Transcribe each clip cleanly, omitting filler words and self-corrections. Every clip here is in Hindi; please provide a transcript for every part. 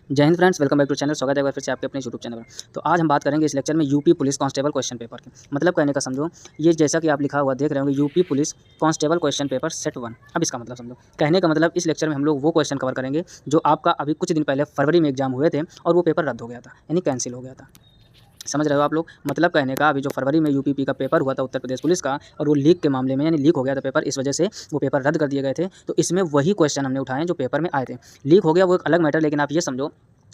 जय Hind friends, welcome back to channel. स्वागत है एक बार फिर से आपके अपने यूट्यूब चैनल पर। तो आज हम बात करेंगे इस लेक्चर में UP police constable question paper की। मतलब कहने का समझो, ये जैसा कि आप लिखा हुआ देख रहे होंगे, UP police constable question paper set 1। अब इसका मतलब समझो, कहने का मतलब इस लेक्चर में हम लोग वो क्वेश्चन कवर करेंगे जो आपका अभी कुछ दिन पहले फरवरी में एग्जाम हुए थे और वो पेपर रद्द हो गया था, यानी कैंसिल हो गया था। समझ रहे हो आप लोग? मतलब कहने का, अभी जो फरवरी में यूपीपी का पेपर हुआ था उत्तर प्रदेश पुलिस का, और वो लीक के मामले में, यानी लीक हो गया था पेपर, इस वजह से वो पेपर रद्द कर दिए गए थे। तो इसमें वही क्वेश्चन हमने उठाए जो पेपर में आए थे। लीक हो गया वो एक अलग मैटर, लेकिन आप ये समझो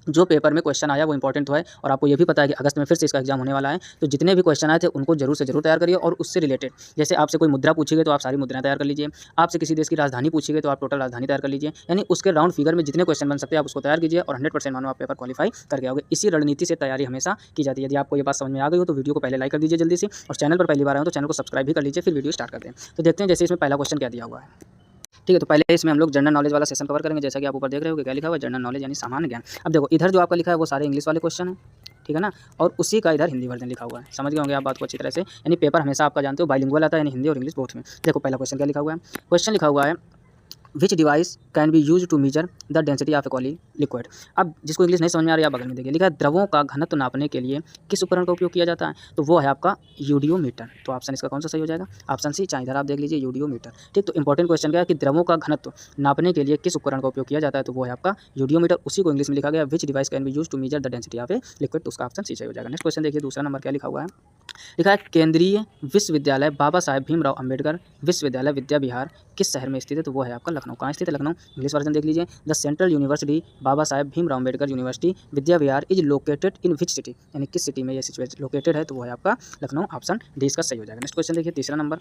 जो पेपर में क्वेश्चन आया वो इंपॉर्टेंट तो है, और आपको ये भी पता है कि अगस्त में फिर से इसका एग्जाम होने वाला है। तो जितने भी क्वेश्चन आए थे उनको जरूर से जरूर तैयार करिए, और उससे रिलेटेड जैसे आपसे कोई मुद्रा पूछी गई तो आप सारी मुद्राएं तैयार कर लीजिए। आपसे किसी देश की राजधानी पूछी गई तो आप टोटल राजधानी तैयार कर लीजिए। यानी उसके राउंड फिगर में जितने क्वेश्चन बन सकते हैं आप उसको तैयार कीजिए, और 100% मानो आप पेपर क्वालिफाई करके आओगे। इसी रणनीति से तैयारी हमेशा की जाती है। यदि आपको ये बात समझ में आ गई हो तो वीडियो को पहले लाइक कर दीजिए जल्दी से, और चैनल पर पहली बार आए हो तो चैनल को सब्सक्राइब भी कर लीजिए। फिर वीडियो स्टार्ट करते हैं। तो देखते हैं जैसे इसमें पहला क्वेश्चन क्या दिया हुआ है। ठीक है, तो पहले इसमें हम लोग जनरल नॉलेज वाला सेशन कवर करेंगे। जैसा कि आप ऊपर देख रहे हो कि क्या लिखा हुआ है, जनरल नॉलेज यानी सामान्य ज्ञान। अब देखो, इधर जो आपका लिखा है वो सारे इंग्लिश वाले क्वेश्चन हैं, ठीक है ना, और उसी का इधर हिंदी वर्जन लिखा हुआ है। समझ गए होंगे आप बात को अच्छी तरह से। यानी पेपर हमेशा आपका जानते हो बाइलिंगुअल आता है, यानी हिंदी और इंग्लिश बोथ में। देखो पहला क्वेश्चन क्या लिखा हुआ है। क्वेश्चन लिखा हुआ है, which device can be use to measure the density of a coli liquid. अब जिसको इंग्लिश नहीं समझ में आ रही है, आप बगल में देखिए लिखा है, द्रवों का घनत्व नापने के लिए किस उपकरण का उपयोग किया जाता है। तो वो है आपका यूडियोमीटर। तो ऑप्शन इसका कौन सा सही हो जाएगा? Option C. चाहे इधर आप देख लीजिए यूडियोमीटर। ठीक, तो इंपॉर्टेंट क्वेश्चन क्या है कि द्रवों का घनत्व नापने के लिए किस उपकरण का उपयोग किया जाता है। तो वो है आपका यूडियोमीटर। उसी को इंग्लिश में लिखा गया, which device can be use to measure the density of a liquid. तो उसका ऑप्शन सी सही हो जाएगा। नेक्स्ट क्वेश्चन देखिए, दूसरा नंबर क्या लिखा हुआ है। लिखा है, केंद्रीय विश्वविद्यालय बाबा साहेब भीमराव अंबेडकर विश्वविद्यालय विद्या विहार किस शहर में स्थित है। तो वो है आपका लखनऊ। कहाँ स्थित है? लखनऊ। इंग्लिश वर्जन देख लीजिए, the central university Baba Saheb Bhimrao Ambedkar University Vidya Vihar is located in which city. यानी किस सिटी में ये सिचुएशन लोकेटेड है। तो वो है आपका लखनऊ। ऑप्शन डी इसका सही हो जाएगा। नेक्स्ट क्वेश्चन देखिए, तीसरा नंबर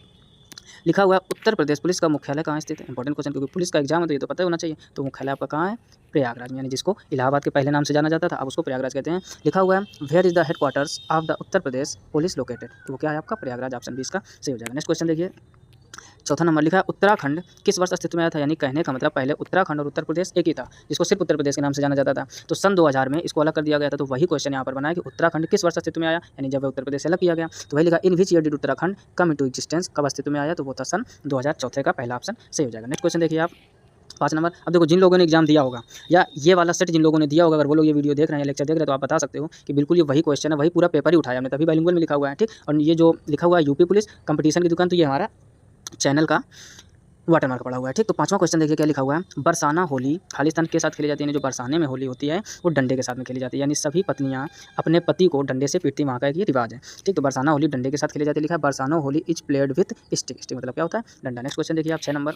लिखा हुआ है, उत्तर प्रदेश पुलिस का मुख्यालय कहाँ स्थित है। इंपॉर्टेंट क्वेश्चन, क्योंकि पुलिस का एग्जाम है तो ये तो पता होना चाहिए। तो मुख्यालय आपका कहाँ है? प्रयागराज में, यानी जिसको इलाहाबाद के पहले नाम से जाना जाता था, अब उसको प्रयागराज कहते हैं। लिखा हुआ है, where is the headquarters of the Uttar Pradesh police located. तो वो क्या है आपका? प्रयागराज। ऑप्शन बी इसका सही हो जाएगा। नेक्स्ट क्वेश्चन देखिए, चौथा नंबर लिखा है, उत्तराखंड किस वर्ष अस्तित्व में आया था। यानी कहने का मतलब पहले उत्तराखंड और उत्तर प्रदेश एक ही था, जिसको सिर्फ उत्तर प्रदेश के नाम से जाना जाता था। तो सन 2000 में इसको अलग कर दिया गया था। तो वही क्वेश्चन यहाँ पर बना है कि उत्तराखंड किस वर्ष अस्तित्व में आया, यानी जब उत्तर प्रदेश से अलग किया गया। तो वही लिखा, in which year did Uttarakhand come into existence. कब अस्तित्व में आया? तो वो था सन 2004 का पहला ऑप्शन सही हो जाएगा। नेक्स्ट क्वेश्चन देखिए आप, 5 नंबर। अब देखो, जिन लोगों ने एग्जाम दिया होगा या ये वाला सेट जिन लोगों ने दिया होगा, अगर वो लोग ये वीडियो देख रहे हैं या लेक्चर देख रहे हैं तो आप बता सकते हो कि बिल्कुल ये वही क्वेश्चन है, वही पूरा पेपर ही उठाया हमने, तभी बाइलिंगुअल में लिखा हुआ है। ठीक, और ये जो लिखा हुआ है यूपी पुलिस कंपटीशन की दुकान, तो ये हमारा चैनल का वाटरमार्क पड़ा हुआ है। ठीक, तो पांचवा क्वेश्चन देखिए क्या लिखा हुआ है, बरसाना होली खालिस्तान के साथ खेली जाती है। यानी जो बरसाने में होली होती है वो डंडे के साथ में खेली जाती है, यानी सभी पत्नियां अपने पति को डंडे से पीटती, वहाँ का एक ये रिवाज है। ठीक, तो बरसाना होली डंडे के साथ खेली जाती है। लिखा है, Barsana Holi is played with stick. Stick मतलब क्या होता है? डंडा। नेक्स्ट क्वेश्चन देखिए आप, 6 नंबर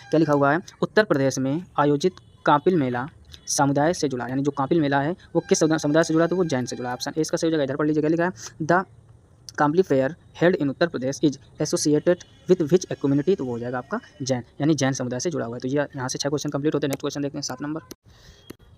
क्या लिखा हुआ है, उत्तर प्रदेश में आयोजित कापिल मेला समुदाय से जुड़ा। यानी जो कापिल मेला है वो किस समुदाय से जुड़ा? तो वो जैन से जुड़ा। ऑप्शन ए इसका सही हो जाएगा। इधर पढ़ लीजिए क्या लिखा है, the Kampil fair held in Uttar Pradesh is associated with which a community. तो वो हो जाएगा आपका जैन, यानी जैन समुदाय से जुड़ा हुआ है। तो ये यहाँ से 6 क्वेश्चन कंप्लीट होते हैं। नेक्स्ट क्वेश्चन देखते हैं, 7 नंबर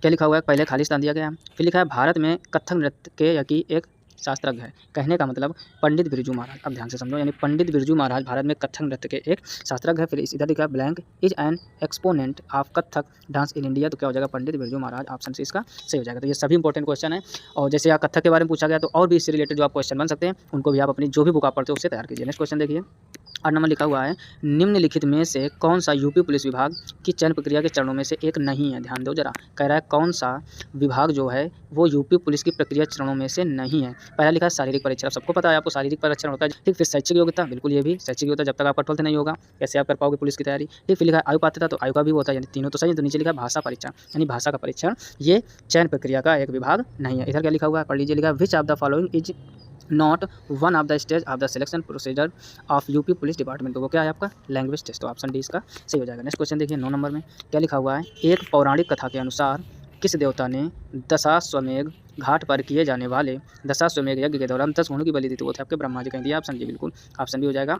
क्या लिखा हुआ है, पहले खालिस्तान दिया गया है, फिर लिखा है, भारत में कथक नृत्य के की एक शास्त्रज्ञ है। कहने का मतलब पंडित बिरजू महाराज। अब ध्यान से समझो, यानी पंडित बिरजू महाराज भारत में कथक नृत्य के एक शास्त्रज्ञ है। फिर इधर लिखा है, blank is N exponent of Kathak dance in India. तो क्या हो जाएगा? पंडित बिरजू महाराज। ऑप्शन सी इसका सही हो जाएगा। तो ये सभी इंपॉर्टेंट क्वेश्चन है, और जैसे यहाँ कथक के बारे में पूछा गया तो और भी इससे रिलेटेड जो आप क्वेश्चन बन सकते हैं उनको भी आप अपनी जो भी बुक आप पढ़ते हो उससे तैयार कीजिए। नेक्स्ट क्वेश्चन देखिए, 8 नंबर लिखा हुआ है, निम्नलिखित में से कौन सा यूपी पुलिस विभाग की चयन प्रक्रिया के चरणों में से एक नहीं है। ध्यान दो जरा, कह रहा है कौन सा विभाग जो है वो यूपी पुलिस की प्रक्रिया चरणों में से नहीं है। पहला लिखा है शारीरिक परीक्षण। अब सबको पता है आपको शारीरिक परीक्षण होता है। ठीक, फिर शैक्षिक योग्यता, बिल्कुल ये भी शैक्षिक योग्यता, जब तक आपका 12th नहीं होगा कैसे आप कर पाओगे पुलिस की तैयारी। ठीक, फिर लिखा है आयु पात्रता, तो आयु का भी होता है, यानी तीनों तो सही है। तो नीचे लिखा है भाषा परीक्षण, यानी भाषा का परीक्षण, ये चयन प्रक्रिया का एक विभाग नहीं है। इधर क्या लिखा हुआ है, पढ़ लीजिए, लिखा है, which of the following is not one of the stage of the selection procedure of UP police department. तो वो क्या है आपका? Language test. तो ऑप्शन डी इसका सही हो जाएगा। नेक्स्ट क्वेश्चन देखिए, 9 नंबर में क्या लिखा हुआ है, एक पौराणिक कथा के अनुसार किस देवता ने दशाश्वमेध घाट पर किए जाने वाले दशाश्वमेध यज्ञ के दौरान 10 ऊँटों की बलि दी। तो वो थे आपके ब्रह्मा जी। कह दिया ऑप्शन जी, बिल्कुल ऑप्शन बी हो जाएगा,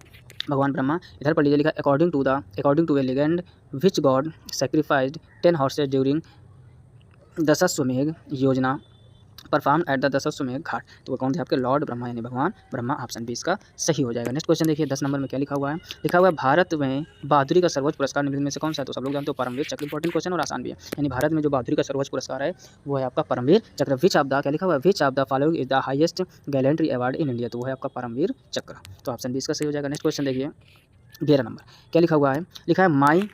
भगवान ब्रह्मा। इधर पढ़ लीजिए, लिखा according to a legend which god sacrificed 10 horses during Dashashwamedh योजना perform at the Dashashwamedh Ghat. तो वो कौन थे आपके? लॉर्ड ब्रह्मा, यानी भगवान ब्रह्मा। ऑप्शन बी इसका सही हो जाएगा। नेक्स्ट क्वेश्चन देखिए, 10 नंबर में क्या लिखा हुआ है, लिखा हुआ है, भारत में बहादुरी का सर्वोच्च पुरस्कार निम्नलिखित में से कौन सा है। तो सब लोग जानते हो परमवीर चक्र। इंपॉर्टेंट क्वेश्चन और आसान भी है। यानी भारत में जो बहादुरी का सर्वोच्च पुरस्कार है वो है आपका परमवीर चक्र। विच ऑफ द क्या लिखा हुआ है, which of the following is the highest gallantry award in India. तो वो है आपका परमवीर चक्र। तो ऑप्शन बी इसका सही हो जाएगा। नेक्स्ट क्वेश्चन देखिए, 11 नंबर क्या लिखा हुआ है, लिखा है, माई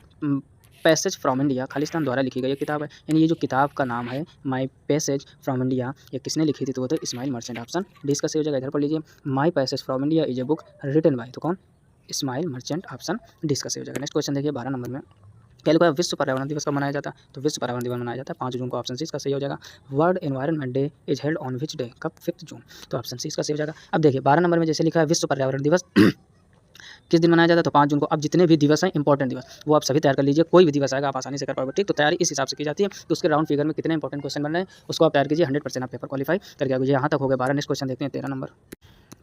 पैसेज फ्रॉम इंडिया खालिस्तान द्वारा लिखी गई किताब है। यानी ये जो किताब का नाम है माई पैसेज फ्रॉम इंडिया, ये किसने लिखी थी? तो वो थे इस्माइल मर्चेंट। ऑप्शन डी इसका सही हो जाएगा। इधर पर लीजिए, my passage from India is a book written by, तो कौन? इस्माइल मर्चेंट। ऑप्शन डी इसका सही हो जाएगा। नेक्स्ट क्वेश्चन देखिए 12 नंबर में, क्या लिखा है? विश्व पर्यावरण दिवस कब मनाया जाता है? तो विश्व पर्यावरण दिवस मनाया जाता है 5 जून को। ऑप्शन सी इसका सही हो जाएगा। World environment day is held on which day? कब? 5 जून। तो ऑप्शन सी इसका सही हो जाएगा। अब देखिए 12 नंबर में जैसे लिखा है विश्व पर्यावरण दिवस किस दिन मनाया जाता है? तो 5 जून को। अब जितने भी दिवस हैं इंपॉर्टेंट दिवस वो आप सभी तैयार कर लीजिए, कोई भी दिवस आएगा आप आसानी से कर पाओगे, ठीक। तो तैयारी इस हिसाब से की जाती है। तो उसके राउंड फिगर में कितने इंपॉर्टेंट क्वेश्चन बन रहे हैं उसको आप तैयार कीजिए, 100% आप पेपर क्वालिफाई करके आगे। यहाँ तक हो गया 12। नेक्स्ट क्वेश्चन देखते हैं 13 नंबर,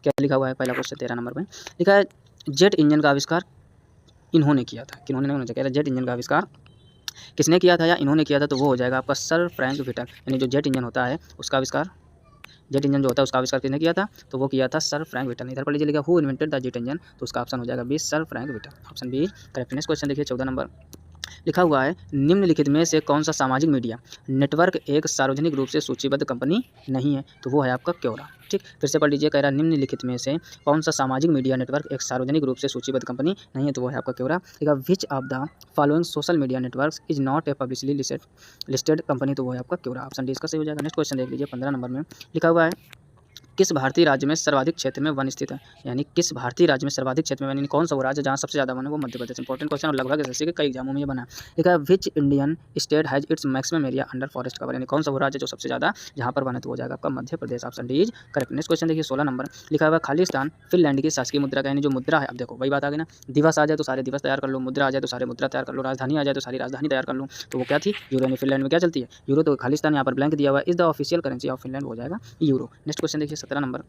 क्या लिखा हुआ है? पहला क्वेश्चन 13 नंबर में लिखा है जेट इंजन का आविष्कार इन्होंने किया था। किन्होंने नहीं होना चाहिए, जेट इंजन का आविष्कार किसने किया था या इन्होंने किया था? तो वो हो जाएगा आपका सर फ्रैंक व्हिटल। यानी जो जेट इंजन होता है उसका आविष्कार, जेट इंजन जो होता है उसका आविष्कार किसने किया था? तो वो किया था सर फ्रैंक व्हिटल। इधर पर लीजिए लिखा who invented the jet engine, तो उसका ऑप्शन हो जाएगा B sir Frank Whittle. Option B correct. Next question देखिए 14 नंबर, लिखा हुआ है निम्नलिखित में से कौन सा सामाजिक मीडिया नेटवर्क एक सार्वजनिक रूप से सूचीबद्ध कंपनी नहीं है? तो वो है आपका क्योरा, ठीक। फिर से पढ़ लीजिए, कह रहा है निम्नलिखित में से कौन सा सामाजिक मीडिया नेटवर्क एक सार्वजनिक रूप से सूचीबद्ध कंपनी नहीं है? तो वो है आपका क्योरा। ठीक है, which of the following social media networks is not a publicly listed company? तो वो है आपका क्योरा। ऑप्शन डी इसका सही हो जाएगा। नेक्स्ट क्वेश्चन देख लीजिए 15 नंबर में, लिखा हुआ है किस भारतीय राज्य में सर्वाधिक क्षेत्र में वन स्थित है? यानी किस भारतीय राज्य में सर्वाधिक क्षेत्र में वन, यानी कौन सा वो राज्य जहाँ सबसे ज़्यादा वन है? वो मध्य प्रदेश। इंपॉर्टेंट क्वेश्चन और लगभग एसएससी के कई एग्जामों में ये बना है। लिखा है which Indian state has its maximum area under forest cover? यानी कौन सा वो राज्य जो सबसे ज़्यादा जहाँ पर वन है? तो हो जाएगा आपका Madhya Pradesh. Option D is correct. Next question देखिए 16 नंबर, लिखा हुआ खालिस्तान फिनलैंड की शासकीय मुद्रा का, यानी जो मुद्रा है। अब देखो वही बात आ गई ना, दिवस आ जाए तो सारे दिवस तैयार कर लो, मुद्रा आ जाए तो सारे मुद्रा तैयार कर लो, राजधानी आ जाए तो सारी राजधानी तैयार कर लो। तो वो क्या थी? यूरो। यानी फिनलैंड में क्या चलती है? यूरो। तो खालिस्तान यहाँ पर ब्लैंक दिया हुआ है, is the official currency of Finland, हो जाएगा यूरो। नेक्स्ट क्वेश्चन देखिए 17 नंबर,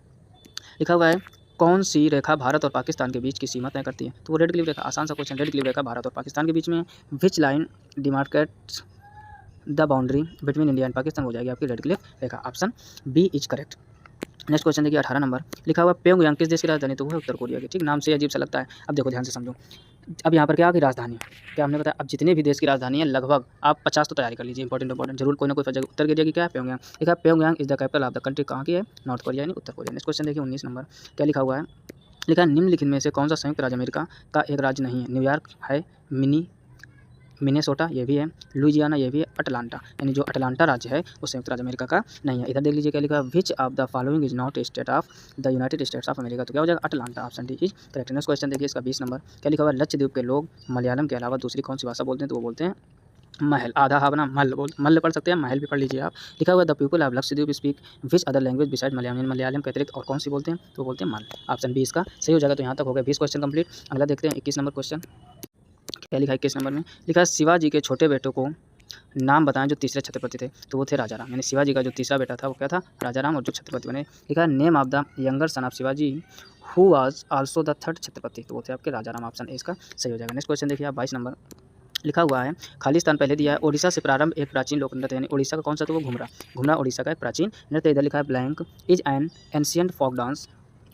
लिखा हुआ है कौन सी रेखा भारत और पाकिस्तान के बीच की सीमा तय करती है? तो वो रेड क्लिफ रेखा। आसान सा क्वेश्चन, रेड क्लिफ रेखा भारत और पाकिस्तान के बीच में। Which line demarcates the boundary between India and Pakistan? हो जाएगी आपकी रेड क्लिफ रेखा। Option B is correct. Next question देखिए 18 नंबर, लिखा हुआ प्योंगयांग किस देश की राजधानी? तो वो है उत्तर कोरिया की, ठीक। नाम से अजीब सा लगता है। अब देखो ध्यान से समझो, अब यहाँ पर क्या की राजधानी, क्या हमने बताया? अब जितने भी देश की राजधानी है लगभग आप 50 तो तैयारी कर लीजिए, इंपॉर्टेंट जरूर कोई ना कोई जगह उत्तर कोरिया की क्या है? प्योंगयांग। लिखा है Pyongyang is the capital of the country, कहाँ की है? नॉर्थ कोरिया यानी उत्तर कोरिया। नेक्स्ट क्वेश्चन देखिए 19 नंबर, क्या लिखा हुआ है? लिखा है निम्नलिखित में से कौन सा संयुक्त राज्य अमेरिका का एक राज्य नहीं है? न्यूयॉर्क है, मिनेसोटा ये भी है, लुइजियाना ये भी है, अटलांटा, यानी जो अटलांटा राज्य है वो संयुक्त राज्य अमेरिका का नहीं है। इधर देख लीजिए क्या लिखा है? Which of the following is not a state of the United states of America? तो क्या हो जाएगा? Atlanta. Option D is correct. Next question देखिए इसका 20 नंबर, क्या लिखा हुआ है? लक्षद्वीप के लोग मलयालम के अलावा दूसरी कौन सी भाषा बोलते हैं? तो वो बोलते हैं महल। आधा हा बना मल पढ़ सकते हैं, महल भी पढ़ लीजिए आप। लिखा हुआ the people of Lakshadweep speak which other language beside Malayalam? Malayalam के अतिरिक्त और कौन सी बोलते हैं? तो बोलते हैं मल। ऑप्शन बी इसका सही हो जाएगा। तो यहाँ तक हो गया 20 क्वेश्चन कंप्लीट। अगला देखते हैं 21 नंबर क्वेश्चन, क्या लिखा है 21 नंबर में? लिखा है शिवाजी के छोटे बेटों को नाम बताएं जो तीसरे छत्रपति थे? तो वो थे राजा राम। यानी शिवाजी का जो तीसरा बेटा था वो क्या था? राजा राम। और जो छत्रपति बने, लिखा है name of the younger son of Shivaji who was also the third Chhatrapati? तो वो थे आपके राजा राम। ऑप्शन ए इसका सही हो जाएगा। नेक्स्ट क्वेश्चन देखिए आप 22 नंबर, लिखा हुआ है खालिस्तान पहले दिया है ओडिशा से प्रारंभ एक प्राचीन लोक नृत्य, यानी ओडिशा का कौन सा? तो वो घुमरा। घुमरा ओडिशा का एक प्राचीन नृत्य। इधर लिखा है blank is an ancient folk dance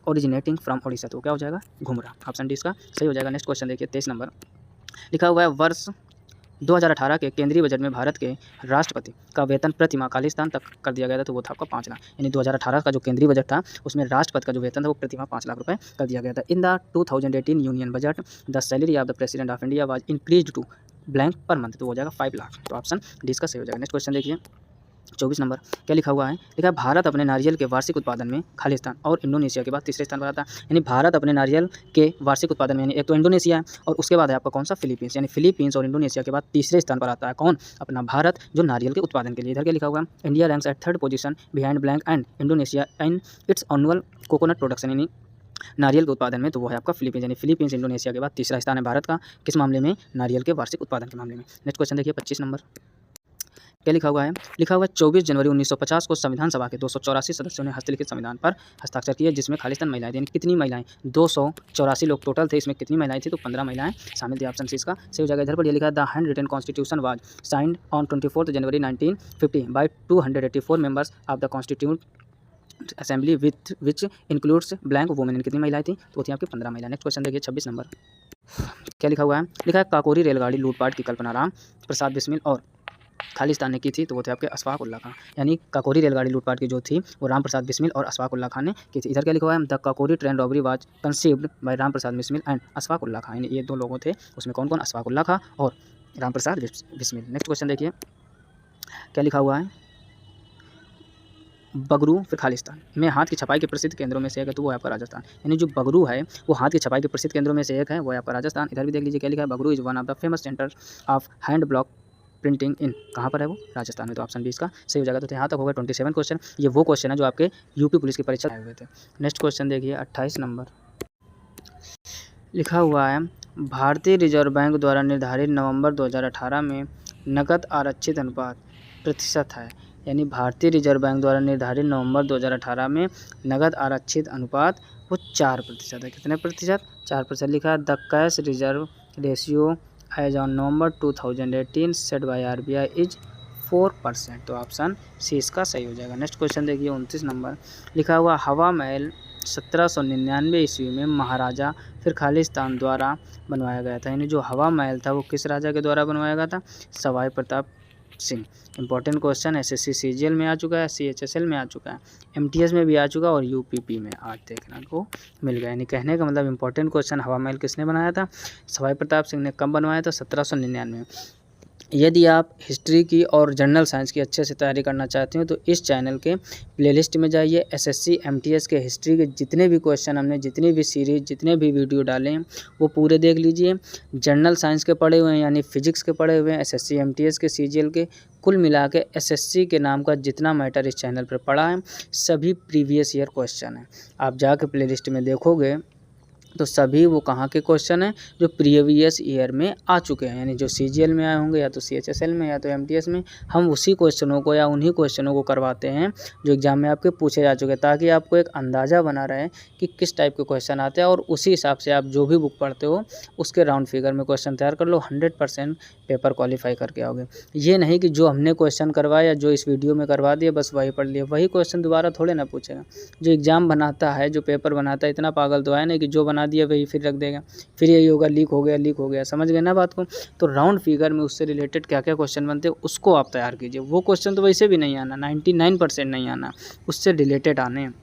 originating from Odisha? तो क्या हो जाएगा? घुमरा। ऑप्शन डी इसका सही हो जाएगा। नेक्स्ट क्वेश्चन देखिए 23 नंबर, लिखा हुआ है वर्ष 2018 के केंद्रीय बजट में भारत के राष्ट्रपति का वेतन प्रति माह खालिस्तान तक कर दिया गया था? तो वो था आपका 5 लाख। यानी 2018 का जो केंद्रीय बजट था उसमें राष्ट्रपति का जो वेतन था वो प्रति माह 5 लाख रुपए कर दिया गया था। In the 2018 union budget the salary of the president of India was increased to blank per month? तो हो जाएगा 5 लाख। तो ऑप्शन डी इसका सही हो जाएगा। नेक्स्ट क्वेश्चन देखिए 24 नंबर, क्या लिखा हुआ है? लिखा है भारत अपने नारियल के वार्षिक उत्पादन में खालिस्तान और इंडोनेशिया के बाद तीसरे स्थान पर आता है। यानी भारत अपने नारियल के वार्षिक उत्पादन में, यानी एक तो इंडोनेशिया है और उसके बाद है आपका कौन सा? फिलीपींस। यानी फिलीपींस और इंडोनेशिया के बाद तीसरे स्थान पर आता है कौन? अपना भारत, जो नारियल के उत्पादन के लिए। इधर क्या लिखा हुआ है? India ranks at third position behind blank and Indonesia in its annual coconut production, यानी नारियल के उत्पादन में। तो वो है आपका फिलीपींस। यानी फिलीपींस इंडोनेशिया के बाद तीसरा स्थान है भारत का, किस मामले में? नारियल के वार्षिक उत्पादन के मामले में। नेक्स्ट क्वेश्चन देखिए 25 नंबर, क्या लिखा हुआ है? लिखा हुआ है 24 जनवरी 1950 को संविधान सभा के 284 सदस्यों ने हस्तलिखित संविधान पर हस्ताक्षर किए, जिसमें खालिस्तान महिलाएं थी। यानी कितनी महिलाएं? 284 लोग टोटल थे, इसमें कितनी महिलाएं थी? तो 15 महिलाएं शामिल थी। ऑप्शन सी इसका सही हो जाएगा। इधर पर ये लिखा है the hand written constitution was signed on 24 January 1950 by 284 members of the constitute assembly with which includes blank women. कितनी महिलाएं थी? तो थी आपकी 15 महिला। नेक्स्ट क्वेश्चन देखिए 26 नंबर, क्या लिखा हुआ है? लिखा है काकोरी रेलगाड़ी लूटपाट की कल्पना राम प्रसाद बिस्मिल और खालिस्तान ने की थी? तो वो थे आपके अशफाक उल्लाह खान। यानी काकोरी रेलगाड़ी लूटपाट की जो थी वो राम प्रसाद बिस्मिल और अशफाक उल्लाह खान ने की थी। इधर क्या लिखा हुआ है? The Kakori train robbery was conceived bye Ram Prasad Bismil and Ashfaq Ullah Khan. यानी ये दो लोगों थे, उसमें कौन कौन? अशफाक उल्लाह खान और रामप्रसाद बिस्मिल। नेक्स्ट क्वेश्चन देखिए क्या लिखा हुआ है, बगरू फिर खालिस्तान में हाथ की छपाई के प्रसिद्ध केंद्रों में से एक है, तो वो है आपका राजस्थान। यानी जो बगरू है वो हाथ की छपाई के प्रसिद्ध केंद्रों में से एक है, वो है आपका राजस्थान। इधर भी देख लीजिए क्या लिखा है, Bagru is one of the famous centre of hand block printing in, कहाँ पर है वो, राजस्थान में। तो ऑप्शन 20 का सही हो जाएगा। तो यहाँ तक होगा 27 क्वेश्चन। ये वो क्वेश्चन है जो आपके यूपी पुलिस की परीक्षा आए हुए थे। नेक्स्ट क्वेश्चन देखिए 28 नंबर लिखा हुआ है, भारतीय रिजर्व बैंक द्वारा निर्धारित नवंबर 2018 में नकद आरक्षित अनुपात प्रतिशत है। यानी भारतीय रिजर्व बैंक द्वारा निर्धारित नवंबर 2018 में नकद आरक्षित अनुपात वो 4% है। कितने प्रतिशत, 4% लिखा है। The cash reserve ratio as on November 2018 set by RBI is 4%। तो ऑप्शन सी इसका सही हो जाएगा। नेक्स्ट क्वेश्चन देखिए 29 नंबर लिखा हुआ, हवा महल 1799 ईस्वी में महाराजा फिर खालिस्तान द्वारा बनवाया गया था। यानी जो हवा महल था वो किस राजा के द्वारा बनवाया गया था, Sawai Pratap Singh. Important question SSC CGL में आ चुका है, CHSL में आ चुका है, MTS में भी आ चुका है और UPP में आज देखने को मिल गया। यानी कहने का मतलब इंपॉर्टेंट क्वेश्चन, हवा महल किसने बनाया था, सवाई प्रताप सिंह ने। कब बनवाया था, 1799। यदि आप हिस्ट्री की और जनरल साइंस की अच्छे से तैयारी करना चाहते हो तो इस चैनल के प्लेलिस्ट में जाइए। SSC MTS के हिस्ट्री के जितने भी क्वेश्चन हमने, जितनी भी सीरीज, जितने भी वीडियो डाले हैं वो पूरे देख लीजिए। जनरल साइंस के पढ़े हुए हैं यानी फिजिक्स के पढ़े हुए हैं, SSC MTS के CGL के, कुल मिला के SSC के नाम का जितना मैटर इस चैनल पर पढ़ा है सभी प्रीवियस ईयर क्वेश्चन है। आप जाके प्लेलिस्ट में देखोगे तो सभी वो कहाँ के क्वेश्चन हैं, जो प्रीवियस ईयर में आ चुके हैं। यानी जो CGL में आए होंगे या तो CHSL में या तो MTS में, हम उसी क्वेश्चनों को या उन्हीं क्वेश्चनों को करवाते हैं जो एग्जाम में आपके पूछे जा चुके हैं, ताकि आपको एक अंदाज़ा बना रहे कि किस टाइप के क्वेश्चन आते हैं और उसी हिसाब से आप जो भी बुक पढ़ते हो उसके राउंड फिगर में क्वेश्चन तैयार कर लो। 100% पेपर क्वालिफाई करके आओगे। ये नहीं कि जो हमने क्वेश्चन करवाया या जो इस वीडियो में करवा दिया बस वही पढ़ लिया, वही क्वेश्चन दोबारा थोड़े ना पूछेगा। जो एग्ज़ाम बनाता है, जो पेपर बनाता है, इतना पागल तो है नहीं कि जो बना दिया वही फिर रख देगा, फिर यही होगा लीक हो गया। समझ गए ना बात को। तो राउंड फिगर में उससे रिलेटेड क्या क्या क्वेश्चन बनते हैं उसको आप तैयार कीजिए। वो क्वेश्चन तो वैसे भी नहीं आना, 99% नहीं आना, उससे रिलेटेड आने हैं।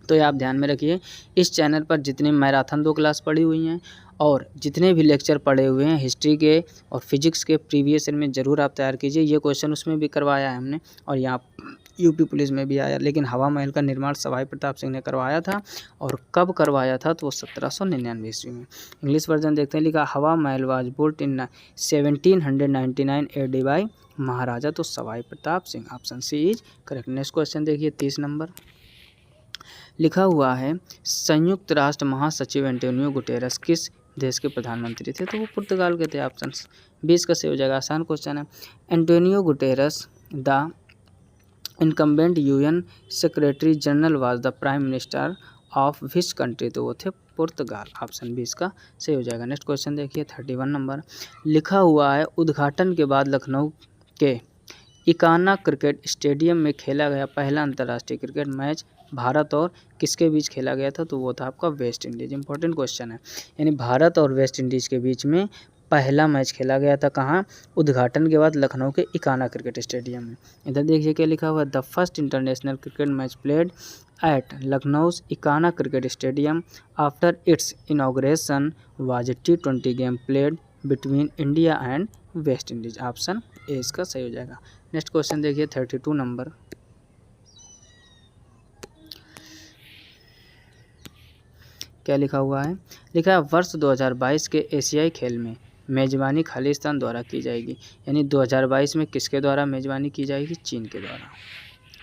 तो ये आप ध्यान में रखिए। इस चैनल पर जितनी मैराथन 2 क्लास पढ़ी हुई हैं और जितने भी लेक्चर पढ़े हुए हैं हिस्ट्री के और फिजिक्स के प्रीवियस ईयर में, ज़रूर आप तैयार कीजिए। ये क्वेश्चन उसमें भी करवाया है हमने और यहाँ यूपी पुलिस में भी आया। लेकिन हवा महल का निर्माण सवाई प्रताप सिंह ने करवाया था और कब करवाया था, तो वो 1799 ईस्वी में। इंग्लिश वर्जन देखते हैं, लिखा Hawa Mahal was built in 1799 AD by Maharaja, तो Sawai Pratap Singh. Option C is correct. Next question देखिए 30 नंबर लिखा हुआ है, संयुक्त राष्ट्र महासचिव एंटोनियो गुटेरस किस देश के प्रधानमंत्री थे, तो वो पुर्तगाल के थे। ऑप्शन 20 का सही हो जाएगा। आसान क्वेश्चन है। Antonio Guterres the incumbent UN secretary general was the prime minister of which country, तो वो थे पुर्तगाल। ऑप्शन 20 का सही हो जाएगा। नेक्स्ट क्वेश्चन देखिए 31 नंबर लिखा हुआ है, उद्घाटन के बाद लखनऊ के इकाना क्रिकेट स्टेडियम में खेला गया पहला अंतर्राष्ट्रीय क्रिकेट मैच भारत और किसके बीच खेला गया था, तो वो था आपका वेस्ट इंडीज़। इंपॉर्टेंट क्वेश्चन है। यानी भारत और वेस्ट इंडीज़ के बीच में पहला मैच खेला गया था कहाँ, उद्घाटन के बाद लखनऊ के इकाना क्रिकेट स्टेडियम में। इधर देखिए क्या लिखा हुआ है, the first international cricket match played at Lucknow's Ekana cricket stadium after its inauguration was T20 game played between India and West Indies. Option A इसका सही हो जाएगा। नेक्स्ट क्वेश्चन देखिए 32 नंबर क्या लिखा हुआ है, लिखा है वर्ष 2022 के एशियाई खेल में मेज़बानी खालिस्तान द्वारा की जाएगी। यानी 2022 में किसके द्वारा मेज़बानी की जाएगी, चीन के द्वारा।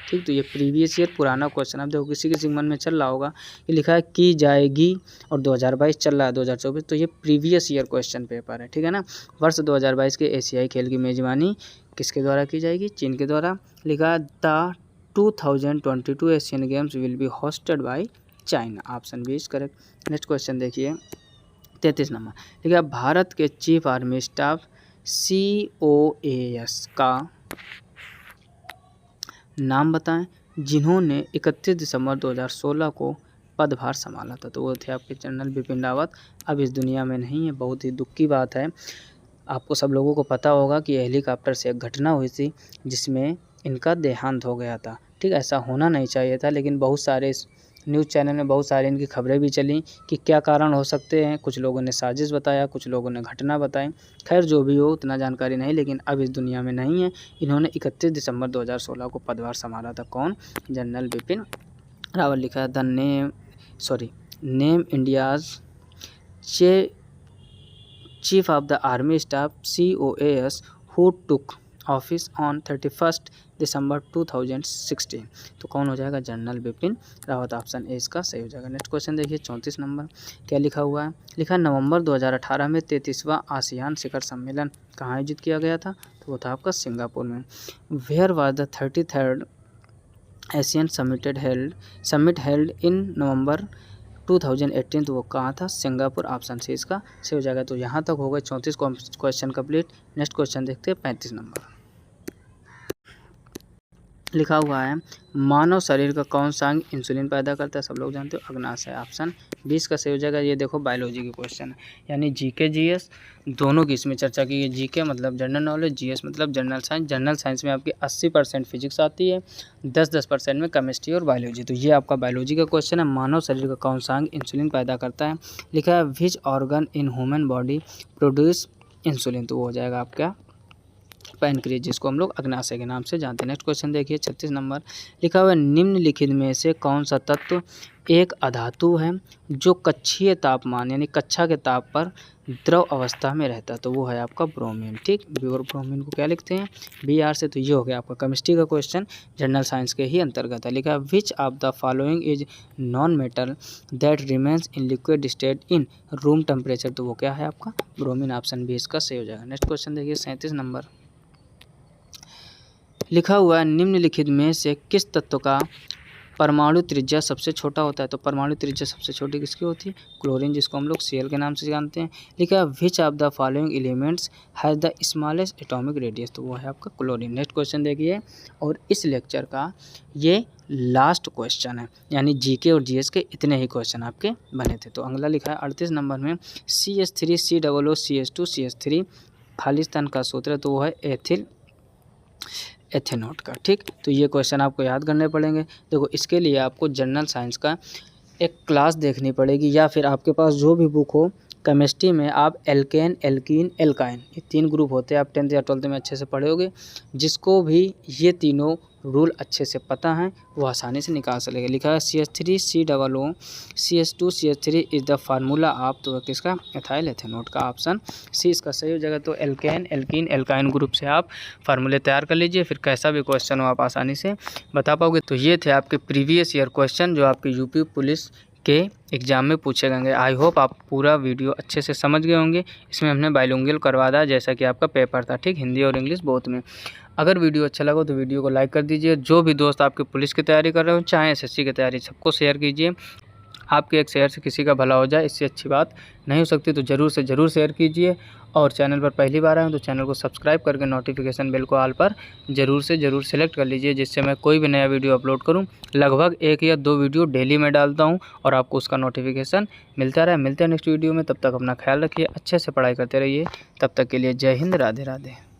ठीक, तो ये प्रीवियस ईयर पुराना क्वेश्चन। अब देखो किसी के मन में चल रहा होगा ये लिखा है की जाएगी और 2022 चल रहा है 2024, तो ये प्रीवियस ईयर क्वेश्चन पेपर है। ठीक है ना। वर्ष 2022 के एशियाई खेल की मेज़बानी किसके द्वारा की जाएगी, चीन के द्वारा। लिखा the 2022 Asian games will be hosted by China. Option 20 correct. Next question देखिए 33 नंबर, ठीक है। भारत के चीफ आर्मी स्टाफ COAS का नाम बताएं जिन्होंने 31 दिसंबर 2016 को पदभार संभाला था, तो वो थे आपके जनरल बिपिन रावत। अब इस दुनिया में नहीं है, बहुत ही दुख की बात है। आपको सब लोगों को पता होगा कि हेलीकॉप्टर से एक घटना हुई थी जिसमें इनका देहांत हो गया था। ठीक, ऐसा होना नहीं चाहिए था, लेकिन बहुत सारे न्यूज़ चैनल में बहुत सारी इनकी खबरें भी चली कि क्या कारण हो सकते हैं। कुछ लोगों ने साजिश बताया, कुछ लोगों ने घटना बताई। खैर जो भी हो उतना जानकारी नहीं, लेकिन अब इस दुनिया में नहीं है। इन्होंने 31 दिसंबर 2016 को पदभार संभाला था। कौन? जनरल बिपिन रावत। लिखा है name India's chief of the army staff COAS who took office on 31 दिसंबर 2016। तो कौन हो जाएगा? General Bipin Rawat. Option A इसका सही हो जाएगा। नेक्स्ट क्वेश्चन देखिए 34 नंबर। क्या लिखा हुआ है? लिखा नवंबर 2018 में 33वां आसियान शिखर सम्मेलन कहाँ आयोजित किया गया था? तो वो था आपका सिंगापुर में। Where was the 33rd Asian summit held in November 2018। तो वो कहाँ था? सिंगापुर। ऑप्शन सी इसका सही हो जाएगा। तो यहाँ तक हो गए 34 क्वेश्चन कंप्लीट। नेक्स्ट क्वेश्चन देखते हैं 35 नंबर। लिखा हुआ है मानव शरीर का कौन सा अंग इंसुलिन पैदा करता है? सब लोग जानते हो, अग्नाशय। ऑप्शन 20 का सही हो जाएगा। ये देखो बायोलॉजी के क्वेश्चन है, यानी जीके जीएस दोनों की इसमें चर्चा की है। जीके मतलब जनरल नॉलेज, जीएस मतलब जनरल साइंस। जनरल साइंस में आपकी 80% फिजिक्स आती है, 10% में केमिस्ट्री और बायोलॉजी। तो ये आपका बायोलॉजी का क्वेश्चन है। मानव शरीर का कौन सा अंग इंसुलिन पैदा करता है? लिखा है which organ in human body produce insulin? तो वो हो जाएगा आपका पैनक्रियास, जिसको हम लोग अग्नाशय के नाम से जानते हैं। नेक्स्ट क्वेश्चन देखिए 36 नंबर। लिखा हुआ है निम्नलिखित में से कौन सा तत्व एक अधातु है जो कक्षीय तापमान यानी कक्षा के ताप पर द्रव अवस्था में रहता है? तो वो है आपका ब्रोमीन। ठीक, ब्रोमीन को क्या लिखते हैं? Br से। तो ये हो गया आपका केमिस्ट्री का क्वेश्चन, जनरल साइंस के ही अंतर्गत है। लिखा है which of the following is non metal that remains in liquid state in room temperature? तो वो क्या है आपका? ब्रोमीन। ऑप्शन बी इसका सही हो जाएगा। नेक्स्ट क्वेश्चन देखिए 37 नंबर। लिखा हुआ है निम्नलिखित में से किस तत्व का परमाणु त्रिज्या सबसे छोटा होता है? तो परमाणु त्रिज्या सबसे छोटी किसकी होती है? क्लोरीन, जिसको हम लोग Cl के नाम से जानते हैं। लिखा है which of the following elements has the smallest atomic radius? तो वो है आपका क्लोरीन। नेक्स्ट क्वेश्चन देखिए, और इस लेक्चर का ये लास्ट क्वेश्चन है, यानी जीके और जीएस के इतने ही क्वेश्चन आपके बने थे। तो अगला लिखा है 38 नंबर में CH3COOCH2CH3 खालिस्तान का सूत्र है? तो वो है एथेनॉट का। ठीक, तो ये क्वेश्चन आपको याद करने पड़ेंगे। देखो इसके लिए आपको जनरल साइंस का एक क्लास देखनी पड़ेगी, या फिर आपके पास जो भी बुक हो। केमिस्ट्री में आप एल्केन, एल्कीन, एल्काइन ये 3 ग्रुप होते हैं। आप 10th या 12th में अच्छे से पढ़े होगे। जिसको भी ये तीनों रूल अच्छे से पता है वो आसानी से निकाल सकेगा। लिखा है CH3COOCH2CH3 is the formula of, तो किसका? एथाइल एथेनॉट का। ऑप्शन सी इसका सही हो जाएगा। तो एल्केन, एल्कीन, एल्काइन ग्रुप से आप फार्मूले तैयार कर लीजिए, फिर कैसा भी क्वेश्चन हो आप आसानी से बता पाओगे। तो ये थे आपके प्रीवियस ईयर क्वेश्चन जो आपके यूपी पुलिस के एग्ज़ाम में पूछे गए। आई होप आप पूरा वीडियो अच्छे से समझ गए होंगे। इसमें हमने बाइलिंगुअल करवा दिया, जैसा कि आपका पेपर था। ठीक, हिंदी और इंग्लिश बोथ में। अगर वीडियो अच्छा लगा तो वीडियो को लाइक कर दीजिए। जो भी दोस्त आपके पुलिस की तैयारी कर रहे हो, चाहे SSC की तैयारी, सबको शेयर कीजिए। आपके एक शेयर से किसी का भला हो जाए, इससे अच्छी बात नहीं हो सकती। तो ज़रूर से ज़रूर शेयर कीजिए। और चैनल पर पहली बार आए हो तो चैनल को सब्सक्राइब करके नोटिफिकेशन बेल को ऑल पर ज़रूर से ज़रूर सेलेक्ट कर लीजिए, जिससे मैं कोई भी नया वीडियो अपलोड करूं। लगभग 1 या 2 वीडियो डेली में डालता हूं और आपको उसका नोटिफिकेशन मिलता रहे। मिलते हैं नेक्स्ट वीडियो में, तब तक अपना ख्याल रखिए, अच्छे से पढ़ाई करते रहिए। तब तक के लिए जय हिंद, राधे राधे।